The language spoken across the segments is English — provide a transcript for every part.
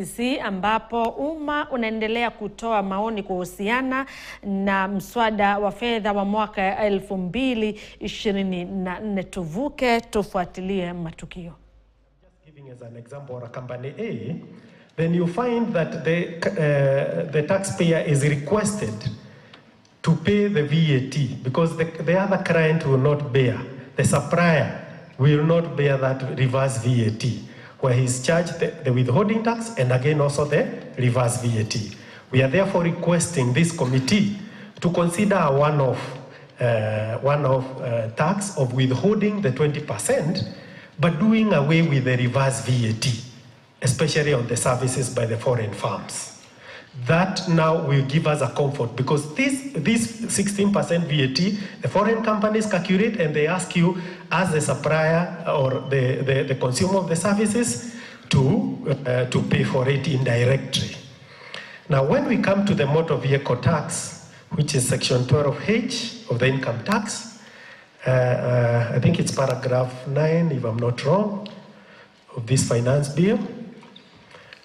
Ambapo umma unaendelea kutoa maoni kuhusiana na mswada wa fedha wa mwaka 2024. Tuvuke tufuatilie matukio. Just giving as an example, or a company A, then you find that the taxpayer is requested to pay the VAT because the other client will not bear, the supplier will not bear that reverse VAT, where he's charged the withholding tax and again also the reverse VAT. We are therefore requesting this committee to consider a one-off tax of withholding the 20%, but doing away with the reverse VAT, especially on the services by the foreign firms. That now will give us a comfort because this 16% VAT, the foreign companies calculate and they ask you as the supplier or the consumer of the services to pay for it indirectly. Now, when we come to the motor vehicle tax, which is section 12H of the income tax, I think it's paragraph 9, if I'm not wrong, of this finance bill.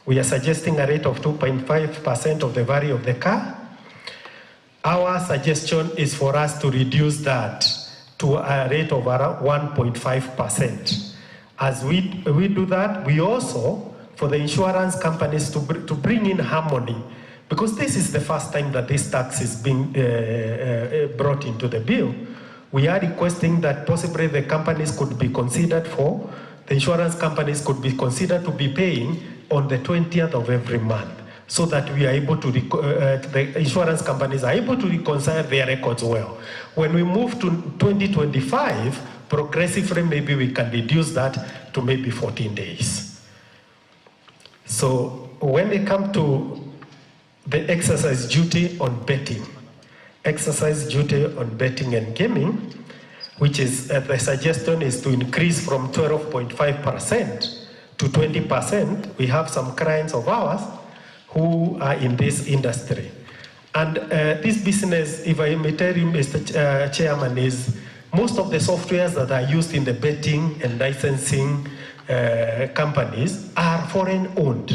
We are suggesting a rate of 2.5% of the value of the car. Our suggestion is for us to reduce that to a rate of around 1.5%. As we do that, we also, for the insurance companies to bring in harmony, because this is the first time that this tax is being brought into the bill, we are requesting that possibly the companies could be considered for, the insurance companies could be considered to be paying on the 20th of every month, so that we are able to, the insurance companies are able to reconcile their records well. When we move to 2025, progressively maybe we can reduce that to maybe 14 days. So when we come to the exercise duty on betting, exercise duty on betting and gaming, which is, the suggestion is to increase from 12.5% to 20%. We have some clients of ours who are in this industry. And this business, if I may tell you, Mr. Chairman, is most of the softwares that are used in the betting and licensing companies are foreign owned.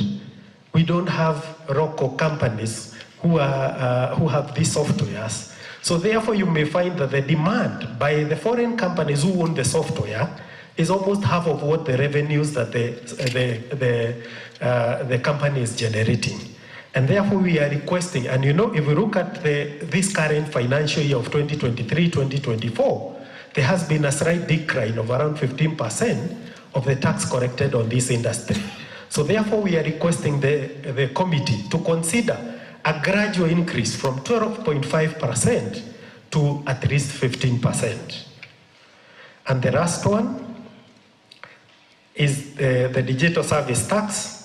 We don't have local companies who have these softwares. So therefore you may find that the demand by the foreign companies who own the software is almost half of what the revenues that the company is generating. And therefore we are requesting, and you know, if we look at this current financial year of 2023-2024, there has been a slight decline of around 15% of the tax collected on this industry. So therefore we are requesting the committee to consider a gradual increase from 12.5% to at least 15%. And the last one is the digital service tax,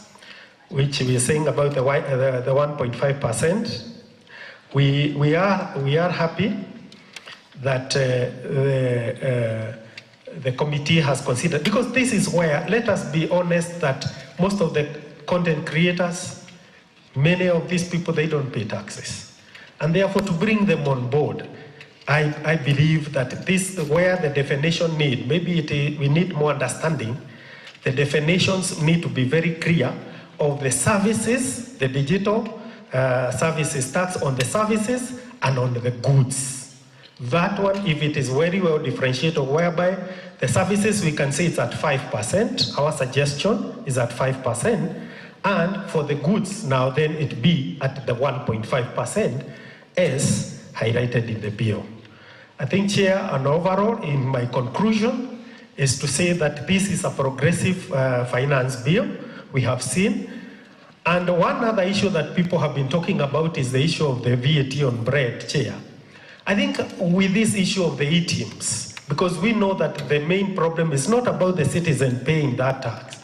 which we are saying about the 1.5%. We are happy that the committee has considered, because this is where, let us be honest, that most of the content creators, many of these people, they don't pay taxes. And therefore to bring them on board, I believe that this, where the definition need, maybe we need more understanding. The definitions need to be very clear of the services, the digital services tax on the services and on the goods. That one, if it is very well differentiated, whereby the services we can say it's at 5%, our suggestion is at 5%, and for the goods now then it be at the 1.5% as highlighted in the bill. I think, Chair, and overall in my conclusion is to say that this is a progressive finance bill we have seen. And one other issue that people have been talking about is the issue of the VAT on bread, Chair. I think with this issue of the EIMS, because we know that the main problem is not about the citizen paying that tax.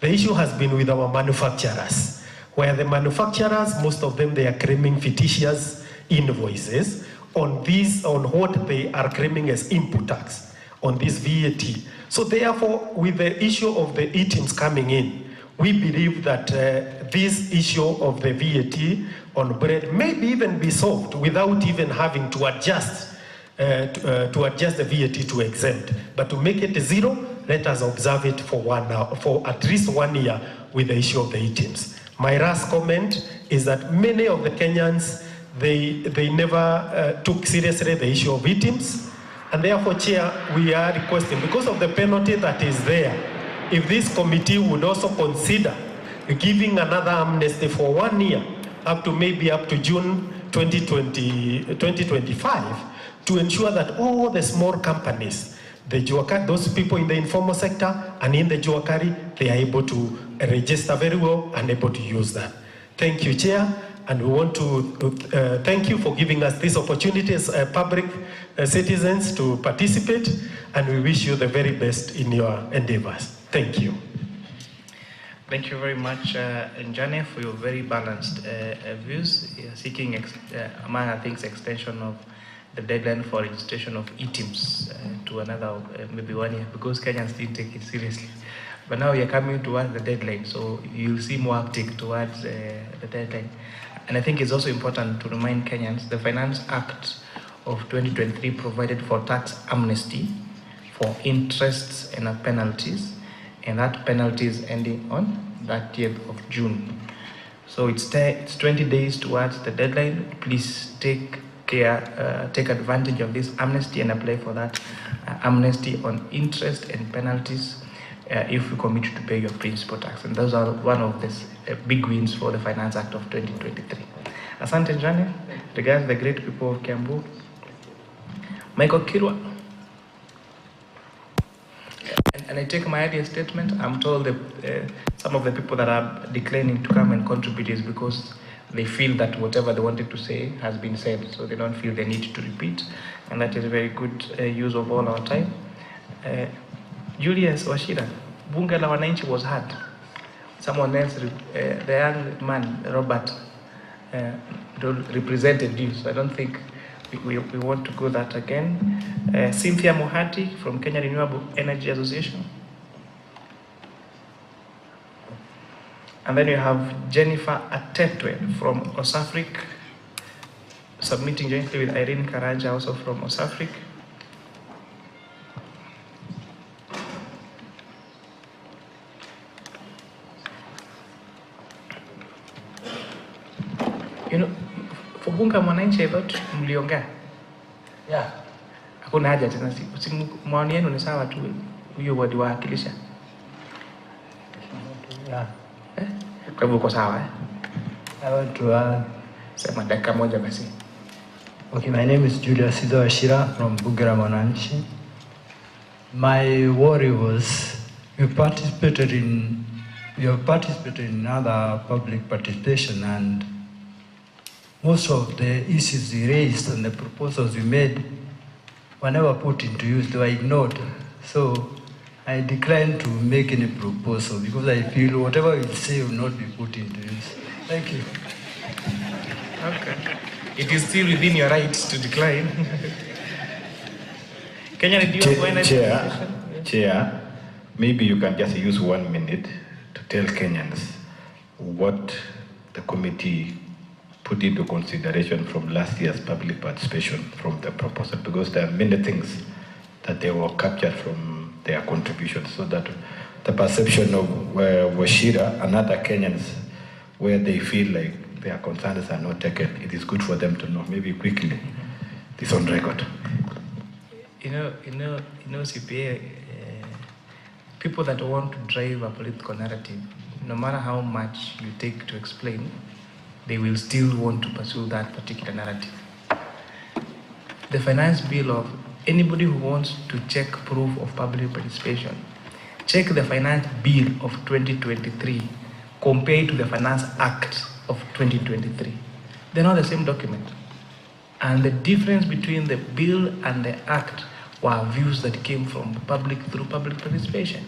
The issue has been with our manufacturers, where the manufacturers, most of them, they are claiming fictitious invoices on what they are claiming as input tax on this VAT. So therefore, with the issue of the EIMS coming in, we believe that this issue of the VAT on bread may even be solved without even having to adjust the VAT to exempt. But to make it zero, let us observe it for at least 1 year with the issue of the EIMS. My last comment is that many of the Kenyans, they never took seriously the issue of victims, and therefore, Chair, we are requesting, because of the penalty that is there, if this committee would also consider giving another amnesty for 1 year, up to June 2025, to ensure that all the small companies, those people in the informal sector and in the Juakari, they are able to register very well and able to use that. Thank you, Chair, and we want to thank you for giving us this opportunity as public citizens to participate, and we wish you the very best in your endeavors. Thank you. Thank you very much, Njane, for your very balanced views, seeking, among other things, extension of the deadline for registration of EIMS to another maybe 1 year, because Kenyans didn't take it seriously. But now we are coming towards the deadline, so you'll see more uptake towards the deadline. And I think it's also important to remind Kenyans the Finance Act of 2023 provided for tax amnesty for interests and penalties, and that penalty is ending on 30th of June. So it's 20 days towards the deadline. Please take advantage of this amnesty and apply for that amnesty on interest and penalties if you commit to pay your principal tax. And those are one of the big wins for the Finance Act of 2023. Asante Njane, regards the great people of Kiambu. Michael Kirwa. And I take my earlier statement. I'm told that some of the people that are declining to come and contribute is because they feel that whatever they wanted to say has been said, so they don't feel the need to repeat, and that is a very good use of all our time. Julius Washira, Bunge la Wananchi was hard. Someone else, the young man, Robert, represented you, so I don't think we want to go that again. Cynthia Mohati from Kenya Renewable Energy Association. And then you have Jennifer Atetwe from Osafric, submitting jointly with Irene Karanja, also from Osafric. You know, for Bunga Mwananchi, I thought mliongea. Yeah. Hakuna haja tena, maoni yenu ni sawa tu, huyo wadiwakilisha. Yeah. Kwa hivyo uko sawa I want to sema dakika moja basi. Okay, my name is Julius Washira from Bunge la Mwananchi. My worry was we have participated in other public participation, and most of the issues we raised and the proposals we made were never put into use, they were ignored. So I declined to make any proposal because I feel whatever we say will not be put into use. Thank you. Okay. It is still within your rights to decline. Kenya Renewable Energy Association. Chair, maybe you can just use 1 minute to tell Kenyans what the committee put into consideration from last year's public participation from the proposal, because there are many things that they were captured from their contributions, so that the perception of Washira and other Kenyans, where they feel like their concerns are not taken, it is good for them to know. Maybe quickly, this on record. You know, CPA, people that want to drive a political narrative, no matter how much you take to explain, they will still want to pursue that particular narrative. The finance bill of anybody who wants to check proof of public participation, check the finance bill of 2023 compared to the Finance Act of 2023. They're not the same document. And the difference between the bill and the act were views that came from the public through public participation.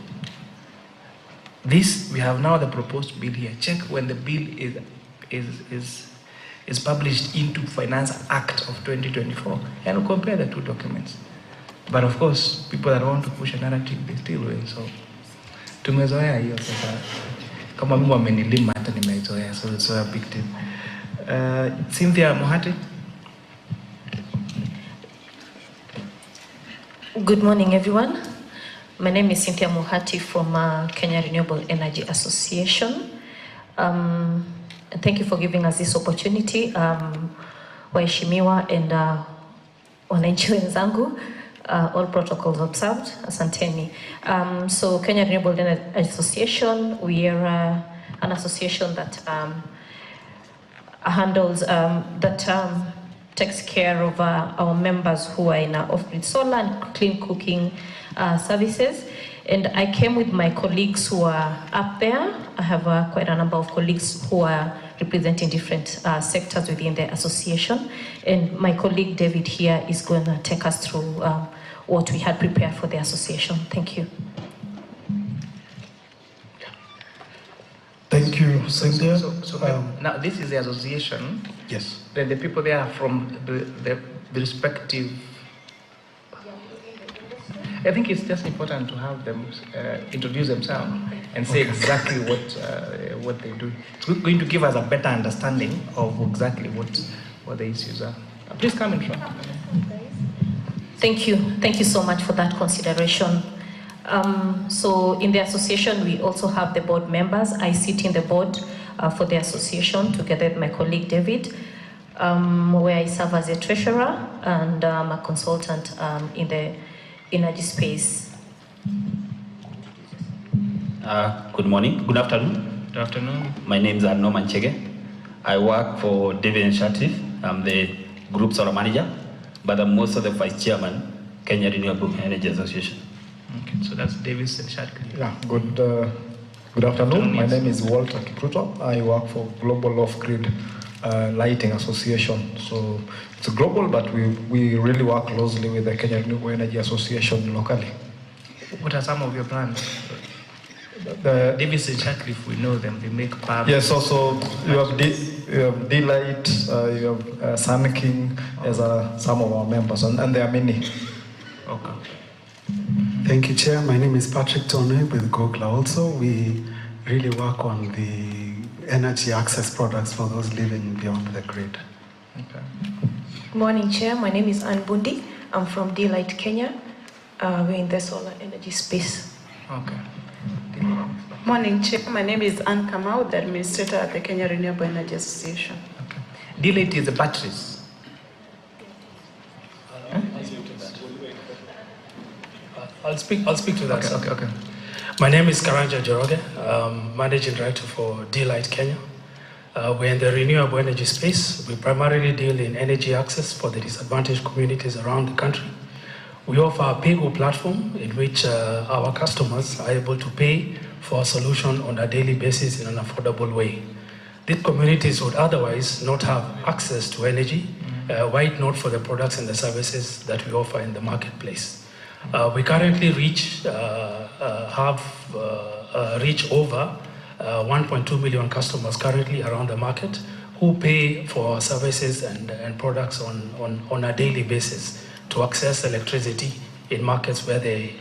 This, we have now the proposed bill here. Check when the bill is published into Finance Act of 2024 and compare the two documents. But of course, people that want to push a narrative, they still will. So, tumezoea hiyo sasa. Kama mimi wamenilima hata nimezoea, so it's a big deal. Cynthia Mohati. Good morning, everyone. My name is Cynthia Mohati from Kenya Renewable Energy Association. And thank you for giving us this opportunity. Waheshimiwa and wananchi wenzangu, all protocols observed. Asanteni. So Kenya Renewable Energy Association, we are an association that handles, takes care of our members who are in off-grid solar and clean cooking services. And I came with my colleagues who are up there. I have quite a number of colleagues who are representing different sectors within the association. And my colleague David here is going to take us through what we had prepared for the association. Thank you. Thank you, Cynthia. Now this is the association. Yes. Then the people there are from the respective. I think it's just important to have them introduce themselves and say exactly what they do. It's going to give us a better understanding of exactly what the issues are. Please come in front. Thank you so much for that consideration. So in the association, we also have the board members. I sit in the board for the association together with my colleague David, where I serve as a treasurer and I'm a consultant in the energy space. Good morning, good afternoon. Good afternoon. My name is Norman Chege. I work for David Initiative. I'm the group solar manager, but I'm also the vice chairman, Kenya Renewable Energy Association. Okay, so that's David's Initiative. Yeah, good afternoon. My name is Walter Kipruto. I work for Global Off-Grid Lighting Association. So it's global, but we really work closely with the Kenya Renewable Energy Association locally. What are some of your brands? David's Initiative, we know them. They make power. Yes, also you have D-Light, you have Sun King as some of our members, and there are many. Okay. Thank you, Chair. My name is Patrick Tonwe with Gogla also. We really work on the energy access products for those living beyond the grid. Okay. Good morning, Chair. My name is Ann Bundi. I'm from D-Light Kenya. We're in the solar energy space. Okay. Morning, Chair. My name is Ann Kamau, the administrator at the Kenya Renewable Energy Association. Okay. D-Light is the batteries. I'll speak to that. Okay. My name is Karanja Joroge, Managing Director for D-Light Kenya. We're in the renewable energy space. We primarily deal in energy access for the disadvantaged communities around the country. We offer a pay-go platform in which our customers are able to pay for a solution on a daily basis in an affordable way. These communities would otherwise not have access to energy, were it not for the products and the services that we offer in the marketplace. We currently reach over 1.2 million customers currently around the market who pay for services and products on a daily basis to access electricity in markets where they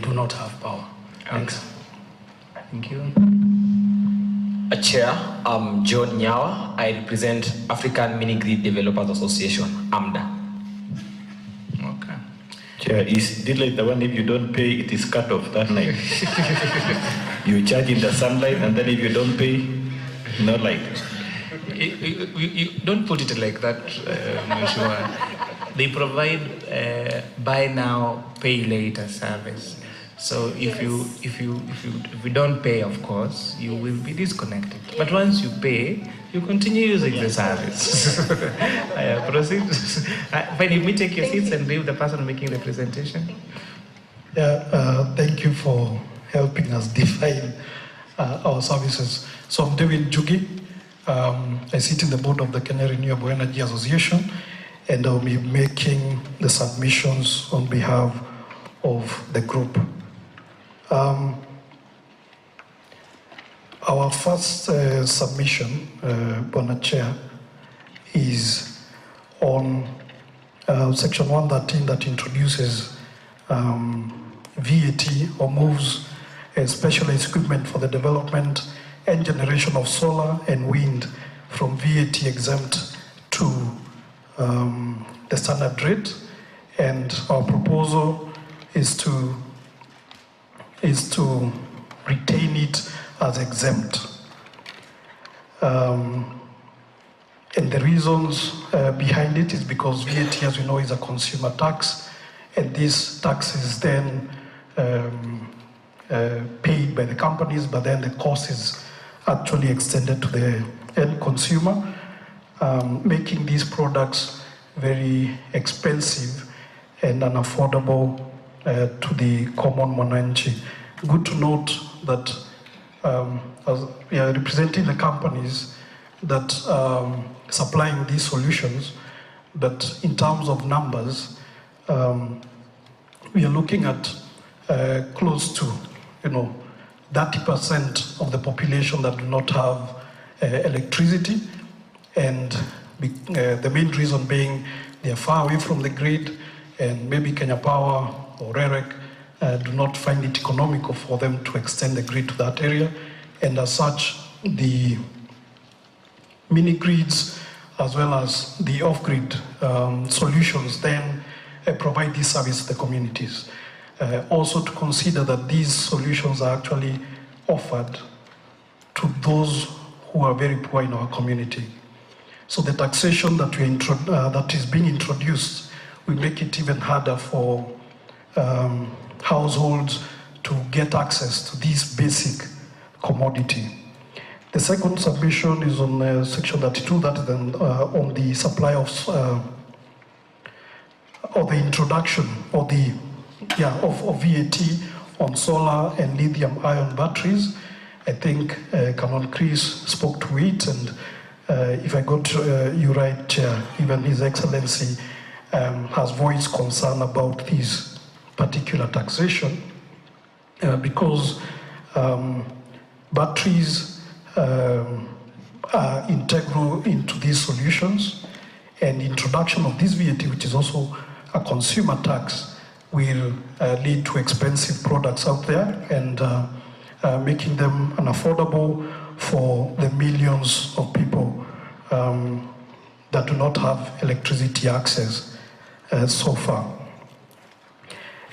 do not have power. Thanks. Thank you. Chair, I'm John Nyawa. I represent African Mini Grid Developers Association, AMDA. Chair, is D-Light the one if you don't pay, it is cut off that night? You charge in the sunlight, and then if you don't pay, no light. You don't put it like that, Mheshimiwa. They provide buy now, pay later service. So if you don't pay, of course, you will be disconnected. But once you pay, you continue using the service. Proceed. Fine, you may take your seats and leave the person making the presentation. Yeah, thank you for helping us define our services. So I'm David Jugi. I sit in the board of the Kenya Renewable Energy Association, and I'll be making the submissions on behalf of the group. Our first submission, Board Chair, is on Section 113 that introduces VAT or moves specialized equipment for the development and generation of solar and wind from VAT exempt to the standard rate. And our proposal is to retain it as exempt. And the reasons behind it is because VAT, as we know, is a consumer tax, and this tax is then paid by the companies, but then the cost is actually extended to the end consumer, making these products very expensive and unaffordable to the common mwananchi. Good to note that as we are representing the companies that supplying these solutions, but in terms of numbers, we are looking at close to 30% of the population that do not have electricity, and the main reason being they are far away from the grid, and maybe Kenya Power or REREC do not find it economical for them to extend the grid to that area, and as such, the mini grids as well as the off-grid solutions then provide this service to the communities. Also to consider that these solutions are actually offered to those who are very poor in our community. So the taxation that, that is being introduced will make it even harder for households to get access to this basic commodity. The second submission is on section 32, that is then, on the supply of, or the introduction of VAT on solar and lithium-ion batteries. I think Canon Chris spoke to it, and if I got you right, Chair, even His Excellency has voiced concern about this particular taxation because batteries are integral into these solutions, and introduction of this VAT, which is also a consumer tax, will lead to expensive products out there and making them unaffordable for the millions of people that do not have electricity access so far.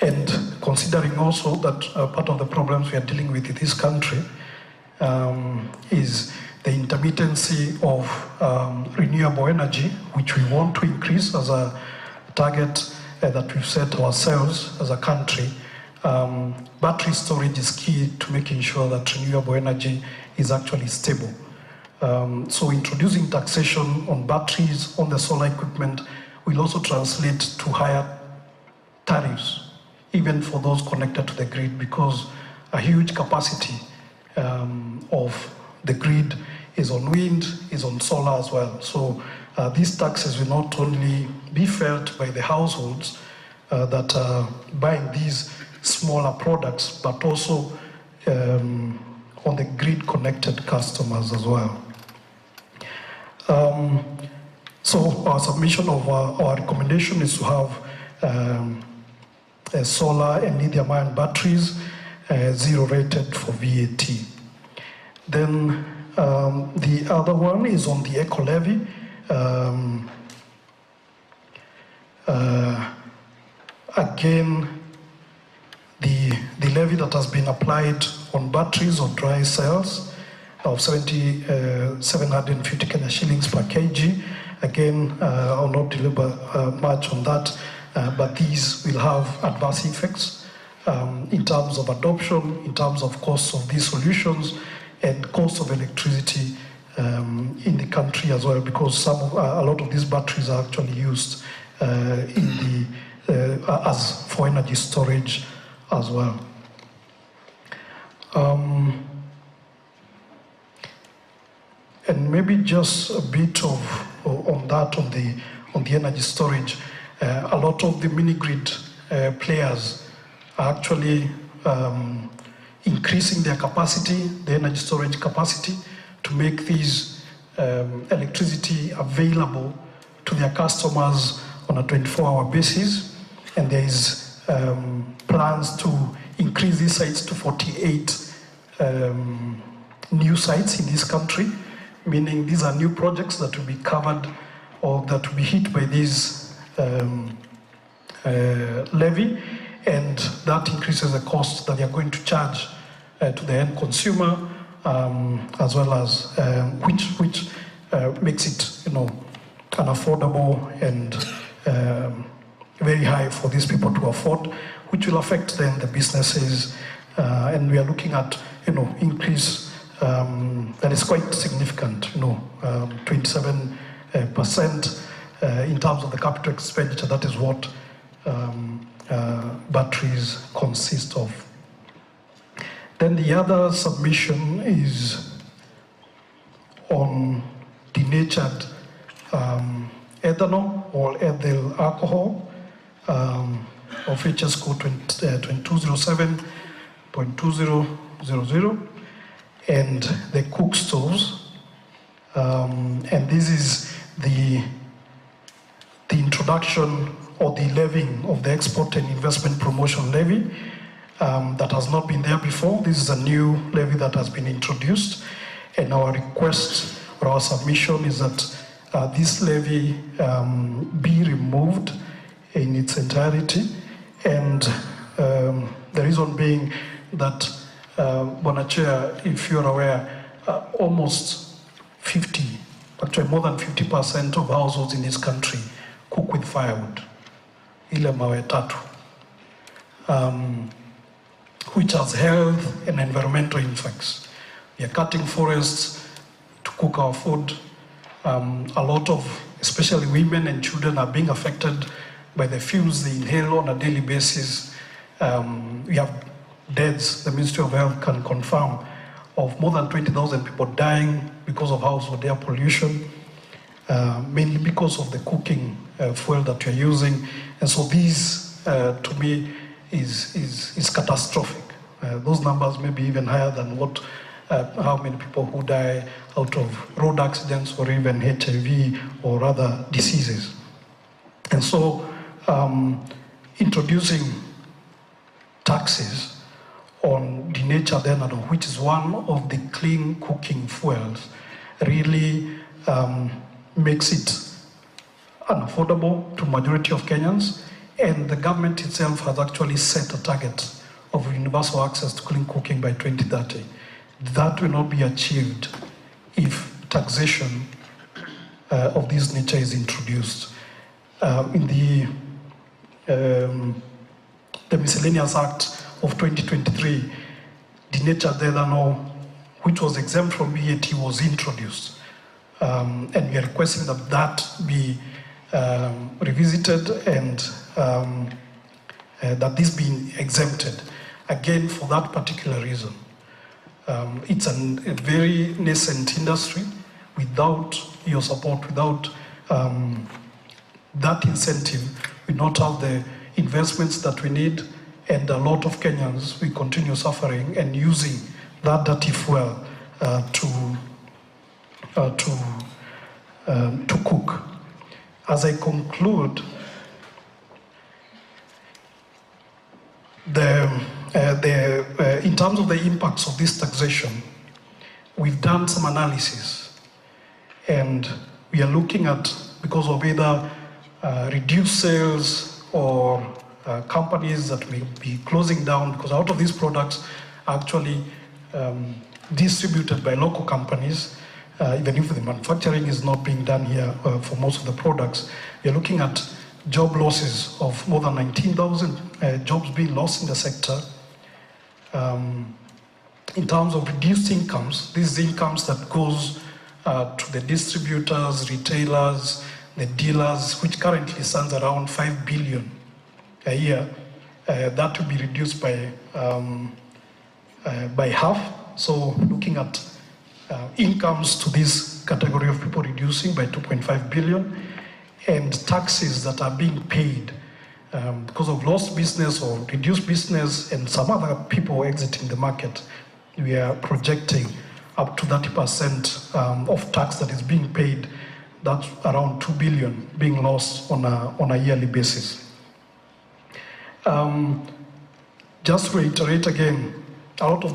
And considering also that part of the problems we are dealing with in this country is the intermittency of renewable energy, which we want to increase as a target that we've set ourselves as a country. Battery storage is key to making sure that renewable energy is actually stable. So introducing taxation on batteries, on the solar equipment, will also translate to higher tariffs, even for those connected to the grid, because a huge capacity of the grid is on wind, is on solar as well. So these taxes will not only be felt by the households that are buying these smaller products, but also on the grid-connected customers as well. So our submission of our recommendation is to have solar and lithium-ion batteries zero rated for VAT. Then the other one is on the eco levy. Again, the levy that has been applied on batteries or dry cells of 750 Kenya shillings per kg. Again, I'll not deliver much on that, but these will have adverse effects in terms of adoption, in terms of costs of these solutions, and cost of electricity in the country as well, because a lot of these batteries are actually used as for energy storage as well. And maybe just a bit on the energy storage. A lot of the mini grid players are actually increasing their capacity, the energy storage capacity, to make these electricity available to their customers on a 24-hour basis. And there is plans to increase these sites to 48 new sites in this country, meaning these are new projects that will be covered or that will be hit by this levy, and that increases the cost that they are going to charge to the end consumer as well as which makes it, unaffordable and very high for these people to afford, which will affect then the businesses. And we are looking at, increase that is quite significant, 27% in terms of the capital expenditure. That is what batteries consist of. Then the other submission is on denatured ethanol or ethyl alcohol of HS code 2207.2000 and the cook stoves. And this is the introduction or the levying of the export and investment promotion levy that has not been there before. This is a new levy that has been introduced, and our request or our submission is that this levy be removed in its entirety. And the reason being that, Bwana Chair, if you're aware, almost 50, actually more than 50% of households in this country cook with firewood, ile mawe tatu, which has health and environmental effects. We are cutting forests to cook our food. A lot of, especially women and children, are being affected by the fumes they inhale on a daily basis. We have deaths, the Ministry of Health can confirm, of more than 20,000 people dying because of household air pollution, mainly because of the cooking fuel that you're using. And so this, to me, is catastrophic. Those numbers may be even higher than what how many people who die out of road accidents or even HIV or other diseases. And so introducing taxes on denatured ethanol, which is one of the clean cooking fuels, really makes it unaffordable to majority of Kenyans. And the government itself has actually set a target of universal access to clean cooking by 2030. That will not be achieved if taxation of this nature is introduced. In the Miscellaneous Act of 2023, denatured ethanol, which was exempt from VAT, was introduced. And we are requesting that that be revisited and that this be exempted, again, for that particular reason. It's a very nascent industry. Without your support, without that incentive, we not have the investments that we need, and a lot of Kenyans, we continue suffering and using that dirty fuel to cook. As I conclude, in terms of the impacts of this taxation, we've done some analysis, and we are looking at, because of either reduced sales or companies that may be closing down, because out of these products are actually distributed by local companies, even if the manufacturing is not being done here for most of the products. We are looking at job losses of more than 19,000 jobs being lost in the sector. In terms of reduced incomes, these incomes that goes to the distributors, retailers, the dealers, which currently stands around 5 billion a year, that will be reduced by half. So looking at incomes to this category of people reducing by 2.5 billion, and taxes that are being paid because of lost business or reduced business and some other people exiting the market, we are projecting up to 30% of tax that is being paid. That's around 2 billion being lost on a yearly basis. Just to reiterate again, a lot of these